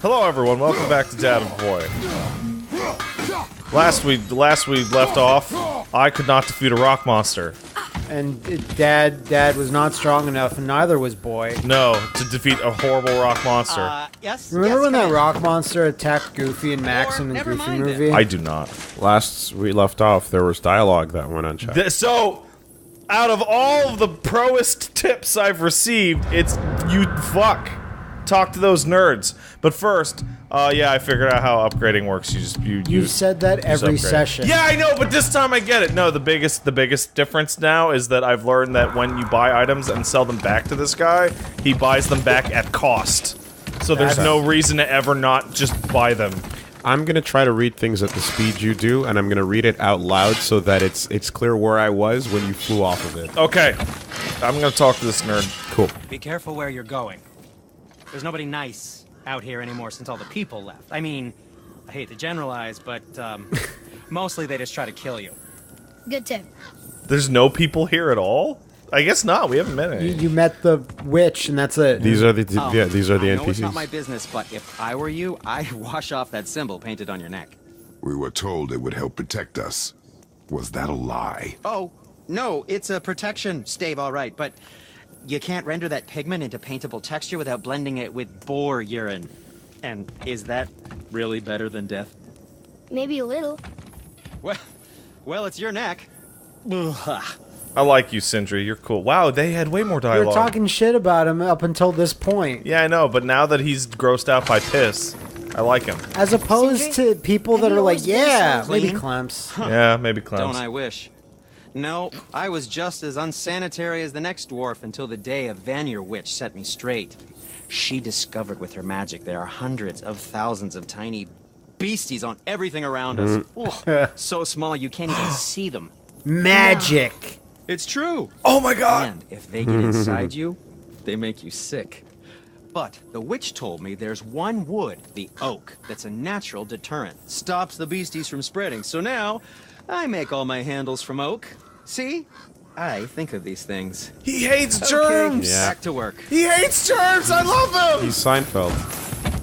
Hello everyone, welcome back to Dad and Boy. Last we left off, I could not defeat a rock monster. And Dad was not strong enough, and neither was Boy. No, to defeat a horrible rock monster. Yes. Remember yes, when that come in. rock monster attacked Goofy and Max in the never Goofy mind it. movie? I do not. Last we left off, there was dialogue that went unchecked. So, out of all of the proest tips I've received, it's you fuck. Talk to those nerds. But first, yeah, I figured out how upgrading works. You said that every upgrade. session. Yeah, I know, but this time I get it. No, the biggest difference now is that I've learned that when you buy items and sell them back to this guy, he buys them back at cost. So there's no reason to ever not just buy them. I'm gonna try to read things at the speed you do, and I'm gonna read it out loud so that it's clear where I was when you flew off of it. Okay. I'm gonna talk to this nerd. Cool. Be careful where you're going. There's nobody nice out here anymore since all the people left. I mean, I hate to generalize, but mostly they just try to kill you. Good tip. There's no people here at all? I guess not. We haven't met any. You met the witch, and that's it. These are the these are the I know NPCs. it's not my business, but if I were you, I'd wash off that symbol painted on your neck. We were told it would help protect us. Was that a lie? Oh, no, it's a protection stave, all right, but you can't render that pigment into paintable texture without blending it with boar urine. And is that really better than death? Maybe a little. Well, it's your neck. Ugh. I like you, Sindri. You're cool. Wow, they had way more You dialogue. were talking shit about him up until this point. Yeah, I know, but now that he's grossed out by piss, I like him. As opposed to people that Have you are like, always been yeah, so maybe clean? Clemps. Yeah, maybe clowns. Don't I wish? No, I was just as unsanitary as the next dwarf until the day a Vanir witch set me straight. She discovered with her magic there are hundreds of thousands of tiny beasties on everything around us. Ugh, so small you can't even see them. Magic. It's true. Oh my god! And if they get inside you, they make you sick. But the witch told me there's one wood, the oak, that's a natural deterrent. Stops the beasties from spreading. So now, I make all my handles from oak. See? I think of these things. He hates germs! Okay, back to work. He hates germs! I love him! He's Seinfeld.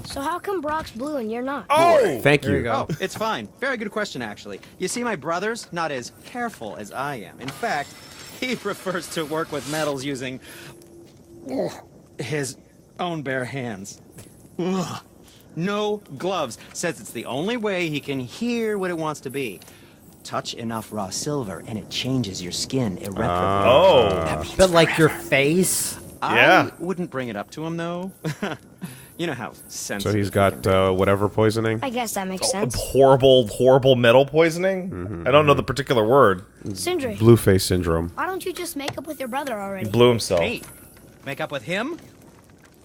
So how come Brock's blue and you're not? Oh! Thank There you. you go. Oh, it's fine. Very good question, actually. You see, my brother's not as careful as I am. In fact, he prefers to work with metals using his own bare hands. Ugh. No gloves. Says it's the only way he can hear what it wants to be. Touch enough raw silver and it changes your skin irreparably. Oh. But like your face? Yeah. I wouldn't bring it up to him, though. You know how sensitive So he's he got can be. whatever poisoning. I guess that makes sense. Horrible metal poisoning? I don't know the particular word. Sindri, Blue face syndrome. why don't you just make up with your brother already? He blew himself. Me? Make up with him?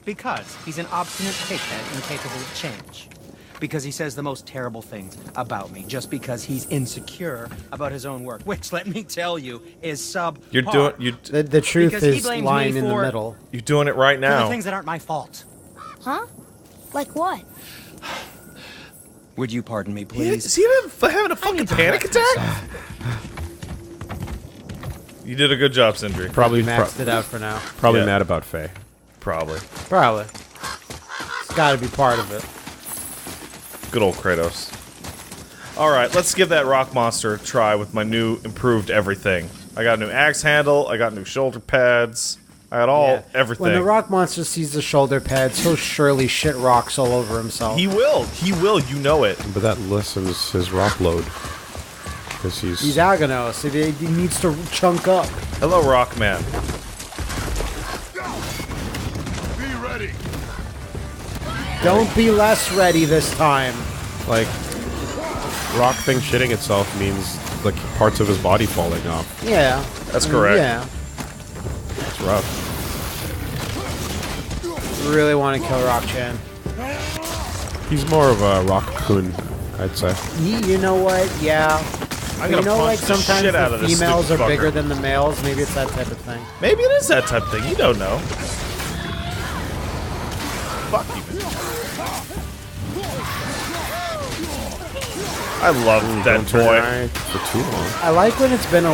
Because he's an obstinate pighead incapable of change. Because he says the most terrible things about me. Just because he's insecure about his own work. Which, let me tell you, is subpar. You're doing The truth Because he is blames lying me in the for- middle. you're doing it right For the now. things that aren't my fault. Huh? Like what? Would you pardon me, Is please? he having a fucking panic attack? You did a good job, Sindri. Probably Maxed it out for now. Probably Yeah. mad about Faye. Probably. Probably. It's gotta be part of it. Good old Kratos. Alright, let's give that rock monster a try with my new improved everything. I got a new axe handle, I got new shoulder pads, I got everything. When the rock monster sees the shoulder pads, he'll surely shit rocks all over himself. He will, you know it. But that lessens his rock load. Because He's Agonos. He needs to chunk up. Hello, Rockman. Be ready. Don't be less ready this time. like rock thing shitting itself means like parts of his body falling off. Yeah. That's correct. Yeah. It's rough. Really want to kill Rock-chan. He's more of a rock coon, I'd say. You know what? Yeah. I'm You gonna know, like punch the sometimes shit out the of this females are stupid bigger fucker. than the males. Maybe it's that type of thing. Maybe it is that type of thing. You don't know. Fuck you. I love that Don't turn boy. around for too long. I like when it's been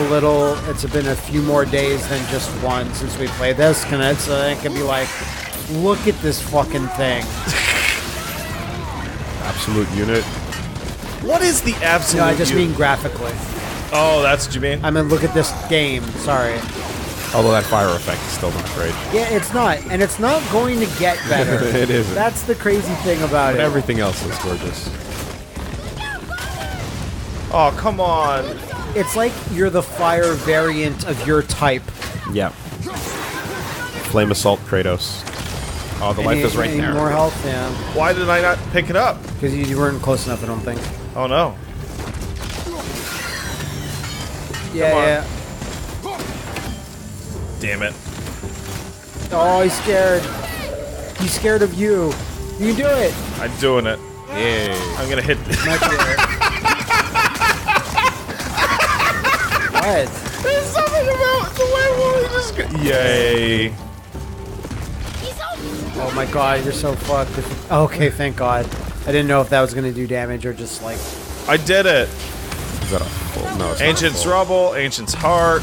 a few more days than just one since we played this, so it can be like, look at this fucking thing. absolute unit. What is the absolute? No, I just unit? mean graphically. Oh, that's what you mean? I mean, look at this game. Sorry. Although that fire effect is still not great. Yeah, it's not, and it's not going to get better. It isn't. That's the crazy thing about But it. everything else is gorgeous. Oh, come on. It's like you're the fire variant of your type. Yeah. Flame Assault Kratos. Oh, the life is right Any there. more health? Yeah. Why did I not pick it up? Because you weren't close enough, I don't think. Oh no. Yeah, Come on. yeah. Damn it. Oh, he's scared. He's scared of you. You can do it. I'm doing it. Yeah. I'm gonna hit. Might be it. What? There's something about the way Wally just. Yay. Oh my god, you're so fucked. Okay, thank god. I didn't know if that was gonna do damage or just like... I did it. Is that a full? No, it's Ancient's not a full. Rubble, Ancient's Heart.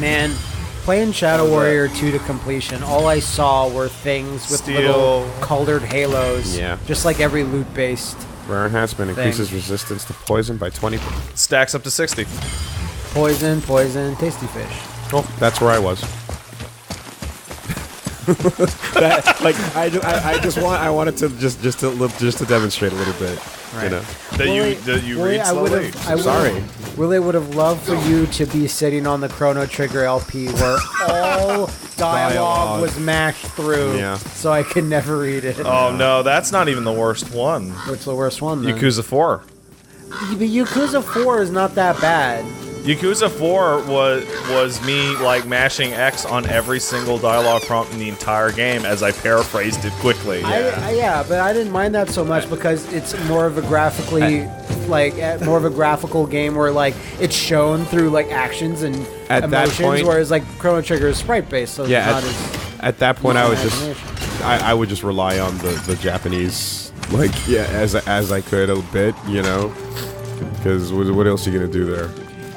Man, playing Shadow Warrior 2 to completion, all I saw were things with Steel. little colored halos. Yeah. Just like every loot-based. Rare enhancement increases resistance to poison by 20. Stacks up to 60. Poison, poison, tasty fish. Oh, that's where I was. That, like I wanted to just to demonstrate a little bit, you know. That you read slowly. Sorry. Really would have loved for you to be sitting on the Chrono Trigger LP where all dialogue was mashed through, Yeah. so I could never read it. Oh no, that's not even the worst one. What's the worst one then? Yakuza 4. But Yakuza 4 is not that bad. Yakuza 4 was me like mashing X on every single dialogue prompt in the entire game as I paraphrased it quickly. Yeah, but I didn't mind that so much because it's more of a graphically, more of a graphical game where like it's shown through like actions and At that emotions, point- whereas like Chrono Trigger is sprite based, so Yeah, it's not as at that point I would just imagination. I would just rely on the Japanese as I could a bit, you know, because what else are you gonna do there?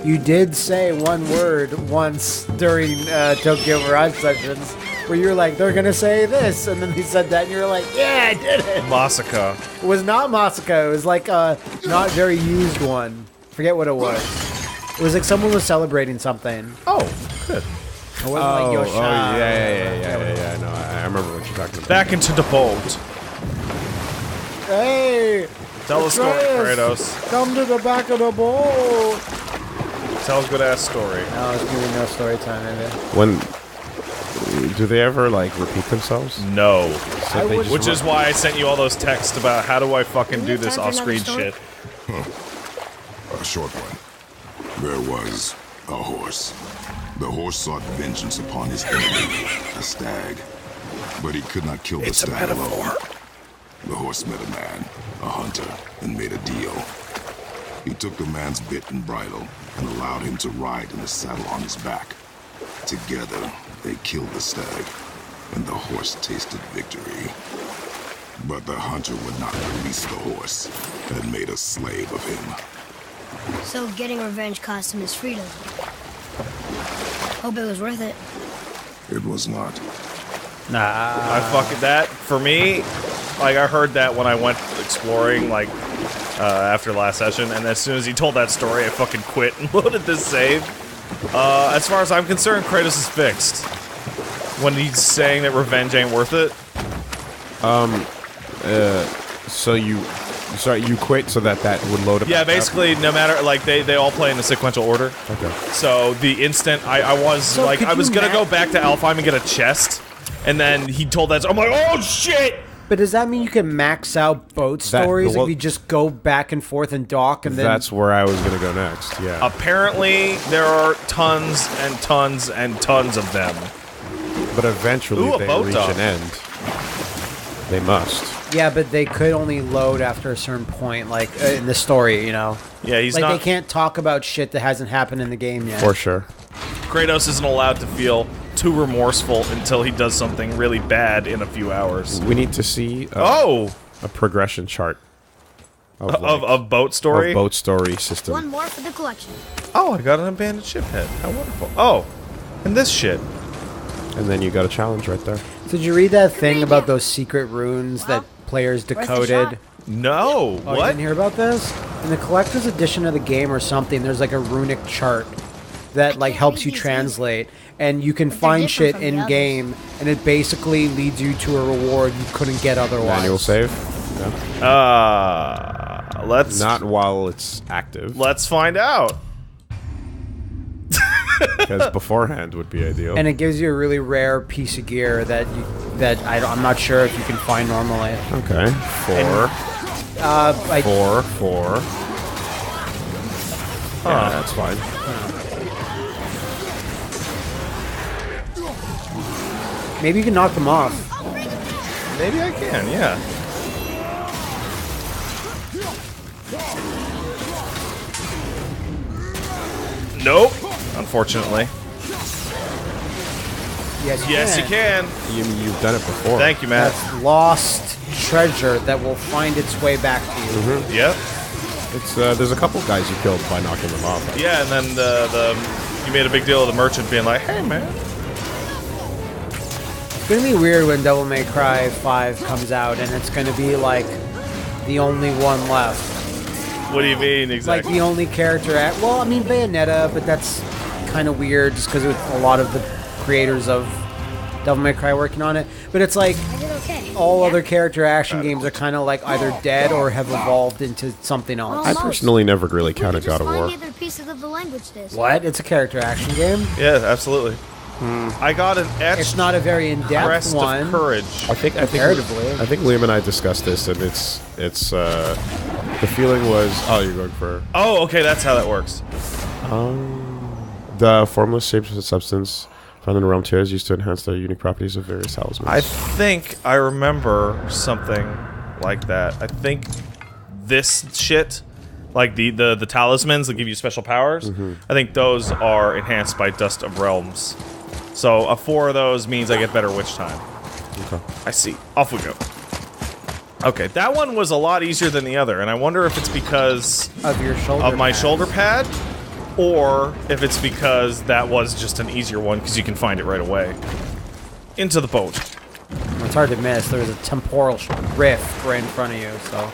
You did say one word once during Tokyo Mirage sessions where you were like, they're gonna say this, and then he said that, and you were like, yeah, I did it. Massacre. It was not Masako. It was like a not very used one. Forget what it was. It was like someone was celebrating something. Oh, good. It wasn't like Yosha. Yeah. No, I remember what you're talking about. Back into the boat. Hey! Tell the story, Atreus, Kratos. Come to the back of the boat! Tell a good ass story. No, it's gonna be no story time, maybe. When do they ever like repeat themselves? No. So they just Which is why I sent you all those texts about how do I fucking We do have this time for another off-screen story? shit. A short one. There was a horse. The horse sought vengeance upon his enemy, a stag. But he could not kill the It's a stag alone. metaphor. The horse met a man, a hunter, and made a deal. He took the man's bit and bridle and allowed him to ride in the saddle on his back. Together, they killed the stag, and the horse tasted victory. But the hunter would not release the horse and made a slave of him. So getting revenge cost him his freedom. Hope it was worth it. It was not. I fucking that for me. Like I heard that when I went exploring, like after last session, and as soon as he told that story, I fucking quit and loaded this save. As far as I'm concerned, Kratos is fixed. When he's saying that revenge ain't worth it. So you quit so that would load up. Yeah, basically, no matter like they all play in a sequential order. Okay. So the instant I was So like could I was you gonna go back to Alfheim and get a chest, and then he told that I'm like, oh shit. But does that mean you can max out boat stories well- if you just go back and forth and dock and then... That's where I was gonna go next. Yeah. Apparently, there are tons and tons and tons of them. But eventually Ooh, a they boat reach dock. an end. They must. Yeah, but they could only load after a certain point, like in the story, you know? Yeah, he's Like not. they can't talk about shit that hasn't happened in the game yet. For sure. Kratos isn't allowed to feel too remorseful until he does something really bad in a few hours. We need to see Oh, a progression chart of boat story. of boat story system. One more for the collection. Oh, I got an abandoned ship head. How wonderful. Oh, and this shit. And then you got a challenge right there. Did you read that thing about those secret runes that players Worth a decoded. shot. No. Oh, you What? didn't hear about this? In the collector's edition of the game or something, there's like a runic chart that like helps you translate, and you can they're find different shit from the in others. game, and it basically leads you to a reward you couldn't get otherwise. Manual save? No. Let's Not while it's active. let's find out. Because beforehand would be ideal. And it gives you a really rare piece of gear that I'm not sure if you can find normally. Okay. 4. I, 4. 4. Yeah, that's fine. maybe you can knock them off. Maybe I can. Yeah. Nope. Unfortunately. Yes, You can. You've done it before. Thank you, Matt. That's lost treasure that will find its way back to you. Yep. It's there's a couple guys you killed by knocking them off. Yeah, and then you made a big deal of the merchant being like, "Hey, man." It's gonna be weird when Devil May Cry 5 comes out, and it's gonna be like the only one left. What do you mean Like exactly? the only character well, I mean Bayonetta, but that's kind of weird just because a lot of the creators of Devil May Cry working on it. But it's like I did okay. all other character action games are kind of like either dead or have evolved into something else. I personally never really We counted could just God of find War. the other pieces of the language disc. What? It's a character action game? Yeah, absolutely. I got an It's etched not a very in-depth crest one. of courage. I think Comparatively. I think Liam and I discussed this, and it's the feeling was you're going for Oh, okay, that's how that works. the formless shapes of substance found in the realm tiers used to enhance the unique properties of various talismans. I think I remember something like that. I think this shit, like the talismans that give you special powers, I think those are enhanced by Dust of Realms. So 4 of those means I get better witch time. Okay. I see. Off we go. Okay, that one was a lot easier than the other, and I wonder if it's because Of your shoulder of my pad. shoulder pad, or if it's because that was just an easier one because you can find it right away. Into the boat. It's hard to miss. There's a temporal rift right in front of you, so...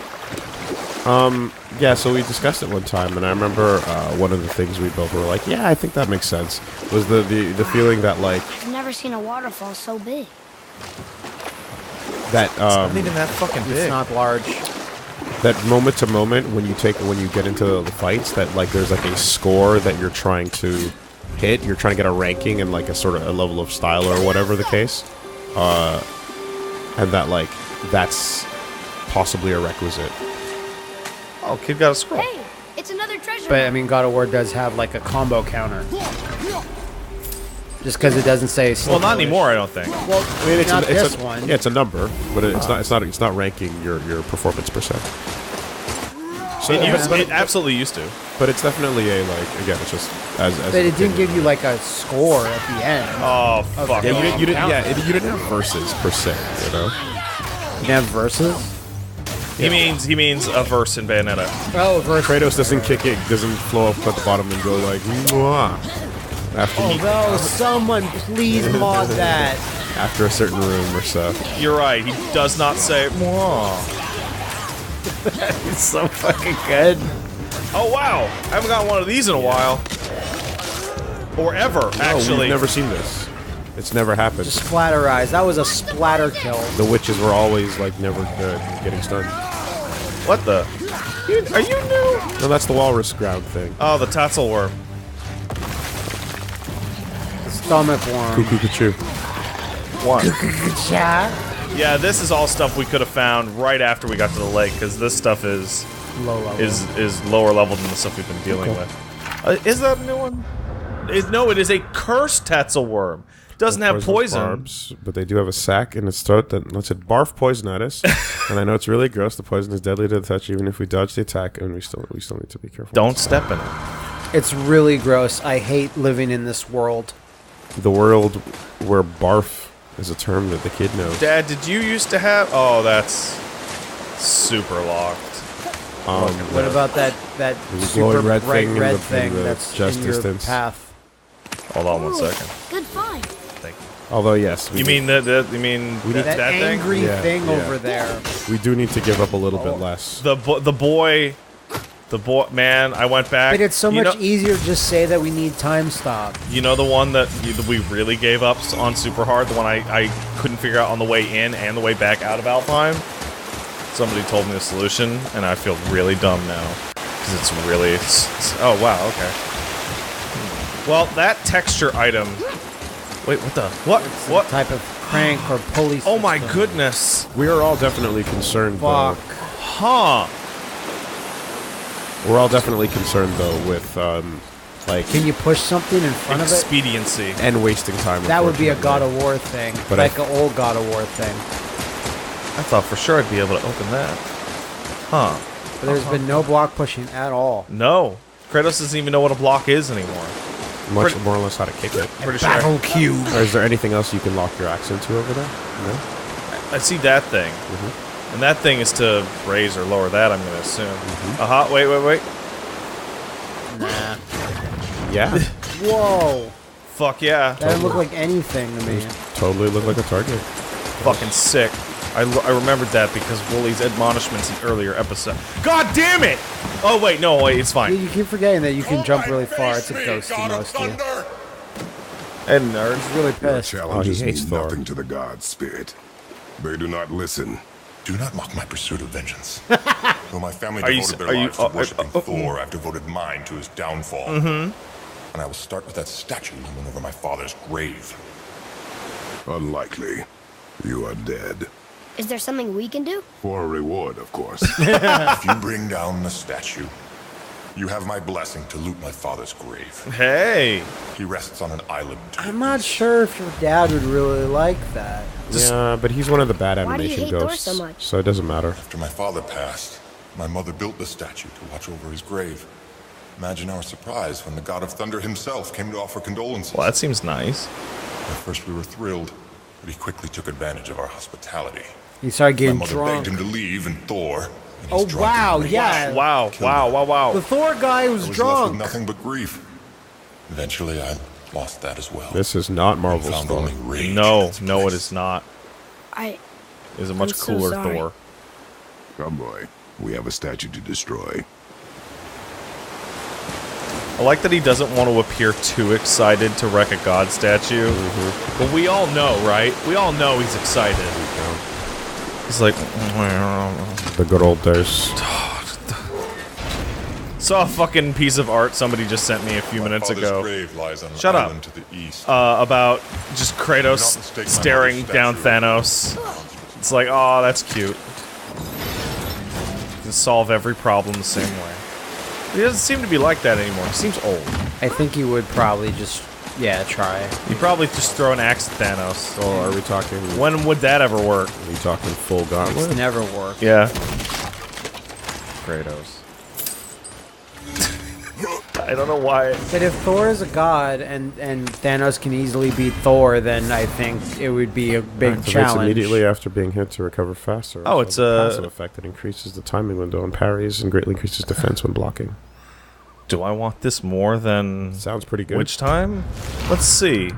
Yeah, so we discussed it one time, and I remember one of the things we both were like, yeah, I think that makes sense, was the feeling that, like, I've never seen a waterfall so big. that, Not even that fucking It's big. not large. that moment to moment when you get into the fights, that, like, there's, like, a score that you're trying to hit, you're trying to get a ranking and, like, a sort of a level of style or whatever the case, and that, like, that's possibly a requisite. Oh, kid got a scroll. Hey, it's another treasure. But, I mean, God of War does have, like, a combo counter. Just because it doesn't say... Well, not anymore, I don't think. Well, I mean, not this one. Yeah, it's a number, but it's not ranking your performance per se. So, It absolutely used to. but it's definitely a, like, again, it's just as But it didn't give you, like, a score at the end. Oh, fuck. Yeah, off. you didn't have verses per se, you know. You didn't have verses? He means a verse in Bayonetta. Oh, verse. Kratos doesn't doesn't flow up at the bottom and go like, mwah, after Although, someone please mod that. after a certain room or so. You're right. He does not say. "Mwah." It's so fucking good. Oh wow! I haven't gotten one of these in a while, or ever. Oh, Actually, we've never seen this. It's never happened. Splatterize. That was a splatter kill. The witches were always like never getting stunned. What the? Are you new? No, that's the walrus ground thing. Oh, the tassel worm. Stomach worm. Cuckoo Cuckoo. What? Chat. Yeah, this is all stuff we could have found right after we got to the lake, because this stuff is Low level. is lower level than the stuff we've been dealing with. Is that a new one? No, it is a cursed tassel worm. Doesn't have poison. Barbs, but they do have a sac in its throat that lets it barf poison at us. And I know it's really gross. The poison is deadly to the touch, even if we dodge the attack, and we still need to be careful. Don't step in it. It's really gross. I hate living in this world. The world where barf is a term that the kid knows. Dad, did you used to have? Oh, that's super locked. What about that There's a super glowing red bright thing in red the- thing in the that's just in your distance. path? Hold on one Ooh, second. Good find. Thank you. Although yes, You mean that That thing? angry Yeah, thing yeah. over there. we do need to give up a little bit less. The boy, man, I went back. But it's so You much know- easier to just say that we need time stop. You know the one that we really gave up on super hard? The one I couldn't figure out on the way in and the way back out of Alfheim? Somebody told me the solution, and I feel really dumb now. Because it's really... oh, wow, okay. Well, that texture item... Wait, what the... What? Type of crank or pulley Oh my system. goodness. We are all definitely concerned, though. Fuck. Huh. We're all definitely concerned, though, with, like... Can you push something in front of it? Expediency. And wasting time. That would be a God unfortunately. of War thing. But like an old God of War thing. I thought for sure I'd be able to open that. Huh. But there's been no block pushing at all. No. Kratos doesn't even know what a block is anymore. Much Pretty- more or less how to kick it. Pretty sure. Battle cube. Or is there anything else you can lock your axe into over there? No? I see that thing. And that thing is to raise or lower that, I'm going to assume. Aha, wait. Nah. Yeah. Whoa. Fuck yeah. That didn't look like anything to me. Totally look like a target. Fucking sick. I remembered that because Wooly's admonishments in earlier episode. God damn it! Oh, wait, it's fine. You keep forgetting that you can jump really far. It's a ghosty mostly. And nerds. He's really Your pissed. challenges hates mean Thor. nothing to the gods, Spirit. They do not listen. Do not mock my pursuit of vengeance. Though my family Are you devoted s- their are you- lives to oh, worshiping oh, Thor, I've devoted mine to his downfall. And I will start with that statue looming over my father's grave. Unlikely. You are dead. Is there something we can do? For a reward, of course. If you bring down the statue, you have my blessing to loot my father's grave. Hey. He rests on an island. I'm not sure if your dad would really like that. Yeah, but he's one of the bad Why do you animation hate Thor ghosts, so much? so it doesn't matter. After my father passed, my mother built the statue to watch over his grave. Imagine our surprise when the god of thunder himself came to offer condolences. Well, that seems nice. At first we were thrilled, but he quickly took advantage of our hospitality. He started My getting mother drunk. begged him to leave, and Thor... in his Oh, drunken wow, rage, yeah. Wow. The Thor guy was I was left drunk. with nothing but grief. Eventually, I lost that as well. This is not and Marvel's found Thor. only rage in No, its it place. is not. I... It is a much I'm so cooler sorry. Thor. Come, boy. We have a statue to destroy. I like that he doesn't want to appear too excited to wreck a god statue. But we all know, right? We all know he's excited. He's like... The good old days. Saw a fucking piece of art somebody just sent me a few My minutes father's ago. grave lies on an Shut up. island to the east. About just Do not Kratos mistake my staring mother's down statue. Thanos. It's like, oh, that's cute. Can solve every problem the same way. He doesn't seem to be like that anymore. He seems old. I think he would probably just, try. He'd probably just throw an axe at Thanos. So are we talking? When would that ever work? Are we talking full It's gauntlet? never worked. Yeah. Kratos. I don't know why. But if Thor is a god and Thanos can easily beat Thor, then I think it would be a big Activates challenge. immediately after being hit to recover faster. Oh, Also, it's the a- passive effect that increases the timing window and parries and greatly increases defense when blocking. Do I want this more than Sounds pretty good. which time? Let's see.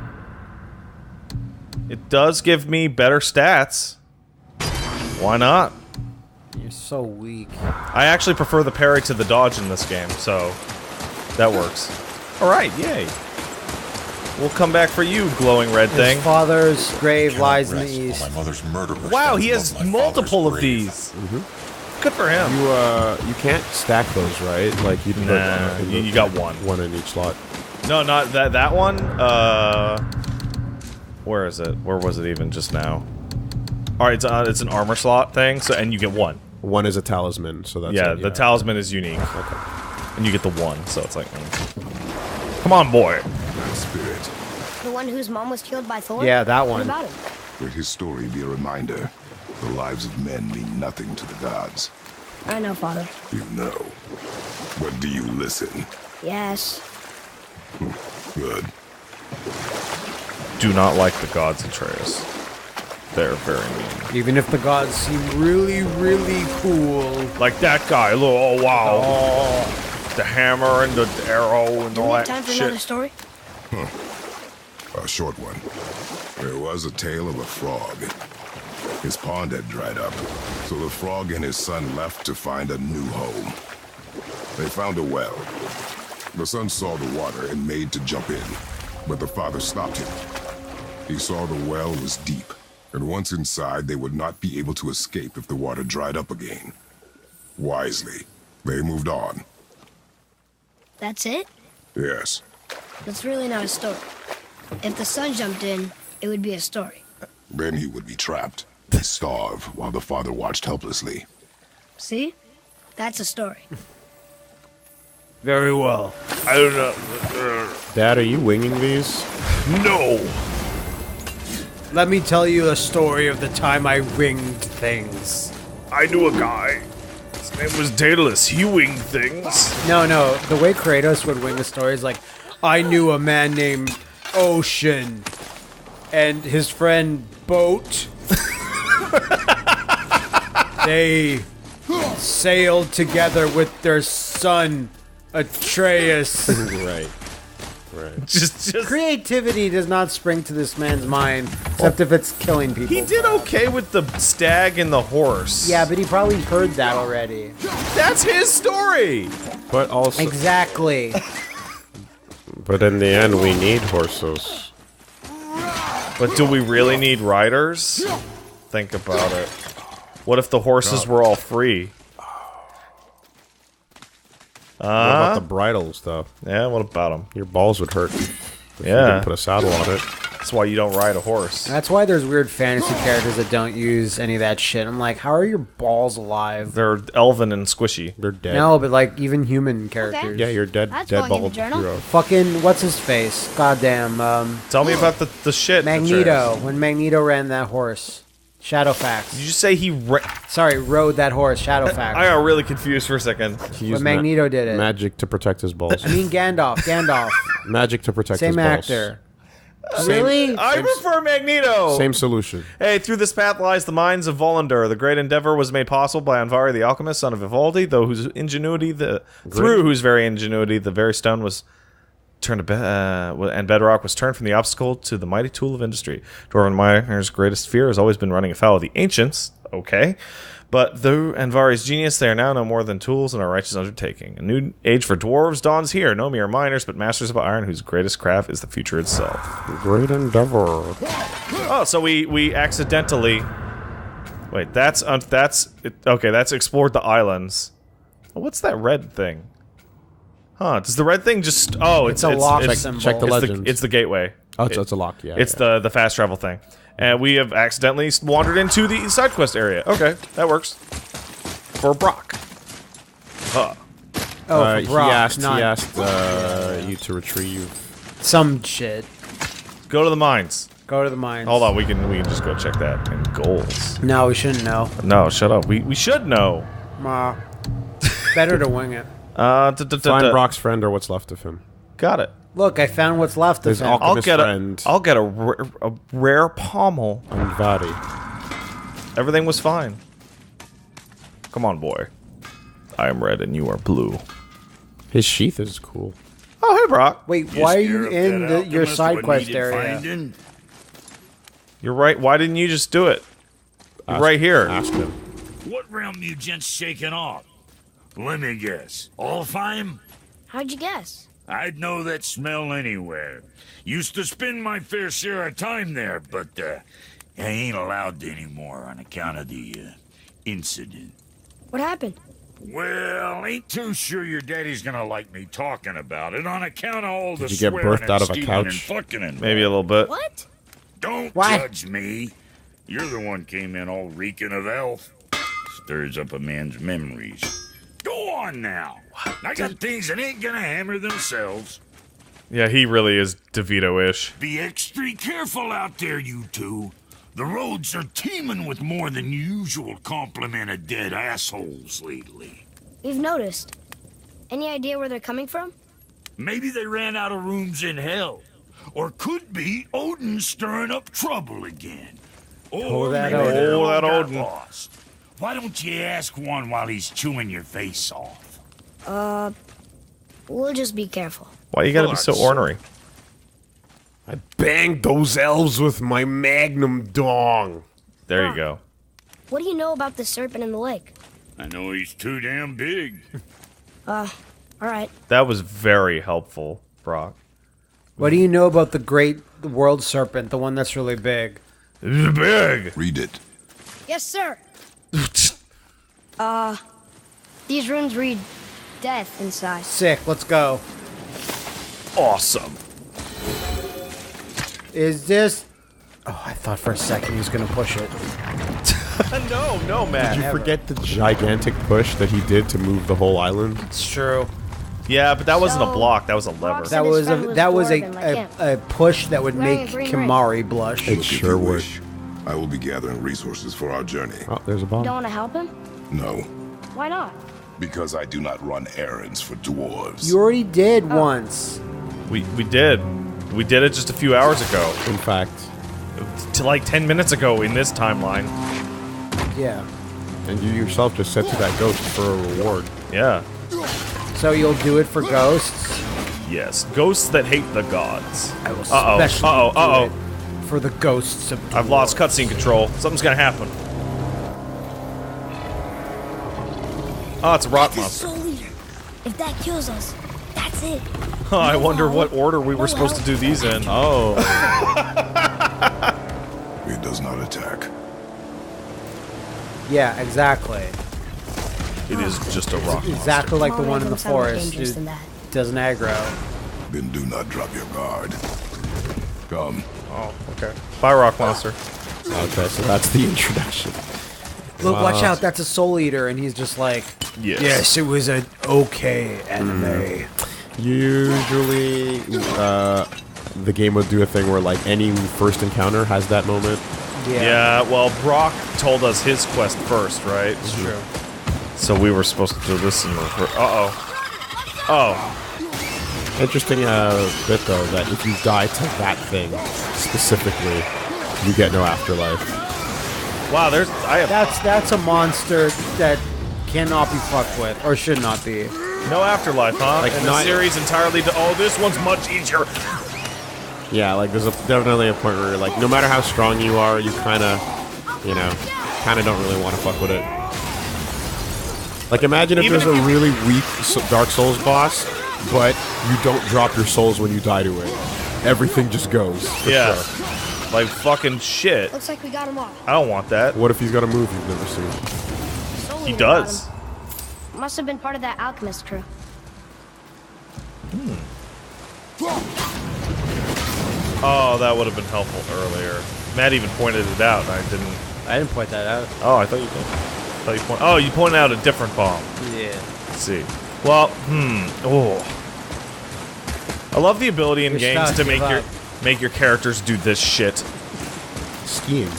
It does give me better stats. Why not? You're so weak. I actually prefer the parry to the dodge in this game, so that works. Alright, yay. We'll come back for you, glowing red His thing. father's grave Cannot lies in the rest while east. My mother's murderer Wow, he stands has above my multiple father's of grave. these. Good for him. You can't stack those, right? Like you Nah, you got one. One in each slot. No, not that one. Where is it? Where was it even just now? All right, it's an armor slot thing. So and you get one. One is a talisman, so that's Yeah, it, the talisman is unique. And you get the one, so it's like, come on, boy. That spirit. The one whose mom was killed by Thor? Yeah, that What one. about him? Let his story be a reminder. The lives of men mean nothing to the gods. I know, Father. You know. But do you listen? Yes. Good. Do not like the gods, Atreus. They're very mean. Even if the gods seem really, really cool. Like that guy. Look, oh wow. The hammer and the arrow and Do all we have that time for another shit. story? A short one. There was a tale of a frog. His pond had dried up, so the frog and his son left to find a new home. They found a well. The son saw the water and made to jump in, but the father stopped him. He saw the well was deep, and once inside, they would not be able to escape if the water dried up again. Wisely, they moved on. That's it? Yes. That's really not a story. If the son jumped in, it would be a story. Then he would be trapped and starve while the father watched helplessly. See? That's a story. Very well. I don't know. Dad, are you winging these? No! Let me tell you a story of the time I winged things. I knew a guy. His name was Daedalus. He winged things. No, the way Kratos would wing a story is like, I knew a man named Ocean and his friend Boat. They sailed together with their son Atreus. Right. Just Creativity does not spring to this man's mind, except if it's killing people. he did okay with the stag and the horse. Yeah, but he probably heard that already. That's his story. But also, Exactly. but in the end, we need horses. But do we really need riders? Think about it. What if the horses were all free? What about the bridles, though? Yeah, what about them? Your balls would hurt. If you Yeah. didn't put a saddle on it. That's why you don't ride a horse. That's why there's weird fantasy characters that don't use any of that shit. I'm like, how are your balls alive? They're elven and squishy. They're dead. No, but like even human characters. Yeah, you're dead. That's Dead going in the bald journal. hero. Fucking what's his face? Goddamn. Tell me about the shit. Magneto. When Magneto ran that horse, Did Shadowfax. you say he? Sorry, rode that horse, Shadowfax. I got really confused for a second. He But used Magneto did it. Magic to protect his balls. I mean Gandalf. Magic to protect his Same balls. actor. Really? I prefer Magneto. Same solution. Hey, through this path lies the mines of Volundr. The great endeavor was made possible by Anvari the alchemist, son of Vivaldi, through whose very ingenuity, the very stone was turned to and bedrock was turned from the obstacle to the mighty tool of industry. Dwarven miners' greatest fear has always been running afoul of the ancients. Okay. But through Anvari's genius, they are now no more than tools in a righteous undertaking. A new age for dwarves dawns here. No mere miners, but masters of iron, whose greatest craft is the future itself. Great endeavor. Oh, so we accidentally... Wait, that's okay, that's explored the islands. What's that red thing? Huh, does the red thing just... Oh, it's a lock it's, symbol. Check the it's legend. it's the gateway. Oh, it's a lock, yeah. It's the fast travel thing. And we have accidentally wandered into the side quest area. Okay, that works. For Brock. Huh. Oh, for Brock, he not asked you to retrieve. some shit. Go to the mines. Go to the mines. Hold on, we can just go check that. And goals. No, we shouldn't know. No, shut up. We should know. Better to wing it. Find Brock's friend or what's left of him. Got it. Look, I found what's left of His him. I'll alchemist get friend. a rare pommel. Anvari. Everything was fine. Come on, boy. I am red and you are blue. His sheath is cool. Oh, hey, Brock. Wait, why are you in your side quest area? You're right. Why didn't you just do it? You're right here. Ask him. What realm you gents shaking off? Let me guess. Alfheim? How'd you guess? I'd know that smell anywhere. Used to spend my fair share of time there, but I ain't allowed to anymore on account of the incident. What happened? Well, ain't too sure your daddy's gonna like me talking about it on account of all the Did you get swearing birthed and out of a stealing couch? and fucking involved. Maybe a little bit. What? Don't What? judge me. You're the one came in all reeking of elf. Stirs up a man's memories. Go on now. I got things that ain't gonna hammer themselves. Yeah, he really is DeVito-ish. Be extra careful out there, you two. The roads are teeming with more than usual complement of dead assholes lately. We've noticed. Any idea where they're coming from? Maybe they ran out of rooms in hell. Or could be Odin stirring up trouble again. Or that maybe Odin. they all that got Odin. lost. Why don't you ask one while he's chewing your face off? We'll just be careful. Why you gotta be so ornery? I banged those elves with my magnum dong. There you go. What do you know about the serpent in the lake? I know he's too damn big. All right. That was very helpful, Brock. What do you know about the great world serpent, the one that's really big? It's big. Read it. Yes, sir. These runes read death inside. Sick, let's go. Awesome. Is this... Oh, I thought for a second he was going to push it. No, man. Did you forget the gigantic push that he did to move the whole island? It's true. Yeah, but that wasn't a So, block. That was a lever. Brock's- That his was friend a was that was dwarven like a push that would Wearing a make green ring. Kimari blush. It Look, if sure you would. wish, I will be gathering resources for our journey. Oh, there's a You bomb. don't want to help him? No, Why not? because I do not run errands for dwarves. You already did once. We did. We did it just a few hours ago. In fact, To like 10 minutes ago in this timeline. Yeah. and you yourself just said to that ghost for a reward. Yeah. So you'll do it for ghosts? Yes. Ghosts that hate the gods. I will Uh-oh. especially Uh-oh. do Uh-oh. it for the ghosts of I've lost cutscene control. Something's gonna happen. Oh, it's a rock monster. Soul Eater. If that kills us, that's it. I wonder what order we were supposed to do these in. Oh. It does not attack. Yeah, exactly. It is just a rock monster. Exactly like the All one in the rhythms sound more forest. dangerous It than that. doesn't aggro. Then do not drop your guard. Come. Oh, okay. Bye, rock monster. Okay, so that's the introduction. Look, watch out, that's a soul eater, and he's just like, Yes. it was an okay anime. Usually, the game would do a thing where like any first encounter has that moment. Yeah, well, Brock told us his quest first, right? It's true. So we were supposed to do this in the... Uh-oh. Oh. Interesting bit though that if you die to that thing specifically, you get no afterlife. Wow, there's... That's a monster that cannot be fucked with, or should not be. No afterlife, huh? Like, and not- the series entirely... Oh, this one's much easier. Yeah, like there's definitely a point where you're like, no matter how strong you are, you kind of don't really want to fuck with it. Like imagine if Even there's if a really weak Dark Souls boss, but you don't drop your souls when you die to it. Everything just goes. For Yeah. sure. Like fucking shit. Looks like we got him all. I don't want that. What if he's got a move you've never seen? Soul He Eater got does. him. Must have been part of that alchemist crew. Oh, that would have been helpful earlier. Matt even pointed it out, and I didn't point that out. Oh, I thought you did. Oh, you pointed out a different bomb. Yeah. Let's see. Well, Oh. I love the ability in You're games stuck, to give up. make your characters do this shit. Skiing.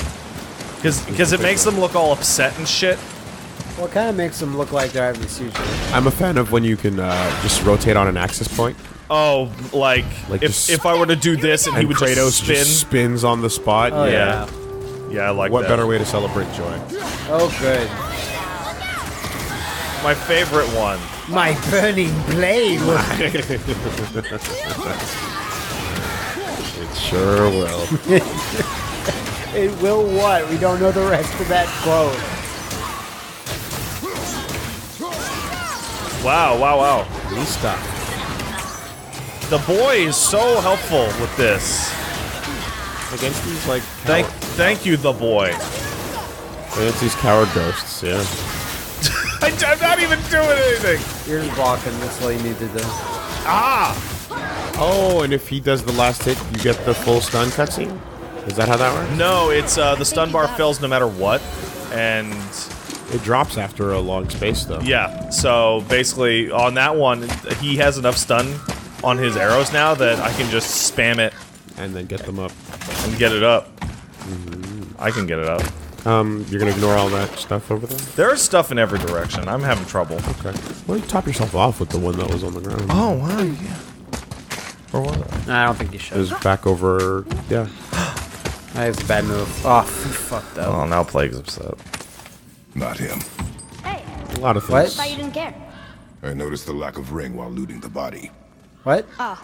Because it makes them look all upset and shit. Well, it kind of makes them look like they're having a seizure. I'm a fan of when you can just rotate on an axis point. Oh, like just- if I were to do this and he And would Kratos just spin. just spins on the spot. Oh, yeah. Yeah, I like What that. better way to celebrate joy? Oh, good. My favorite one. My burning blade. It sure will. It will what? We don't know the rest of that quote. Wow. Lista. The boy is so helpful with this. Against these like Thank you, the boy. against these coward ghosts, yeah. I'm not even doing anything. You're just blocking. That's all you need to do. Ah! Oh, and if he does the last hit, you get the full stun cutscene? Is that how that works? No, it's the stun bar fails no matter what, and It drops after a long space, though. yeah. So basically, on that one, he has enough stun on his arrows now that I can just spam it And then get them up. and get it up. I can get it up. You're gonna ignore all that stuff over there? There's stuff in every direction. I'm having trouble. Okay. Why don't you top yourself off with the one that was on the ground? Oh wow, yeah. Or what? Nah, I don't think you It should. was back over, yeah. That is a bad move. Oh, fucked up. Oh, now Plague's upset. Not him. Hey, A lot of What? things. thought you didn't care. I noticed the lack of ring while looting the body. What? Oh,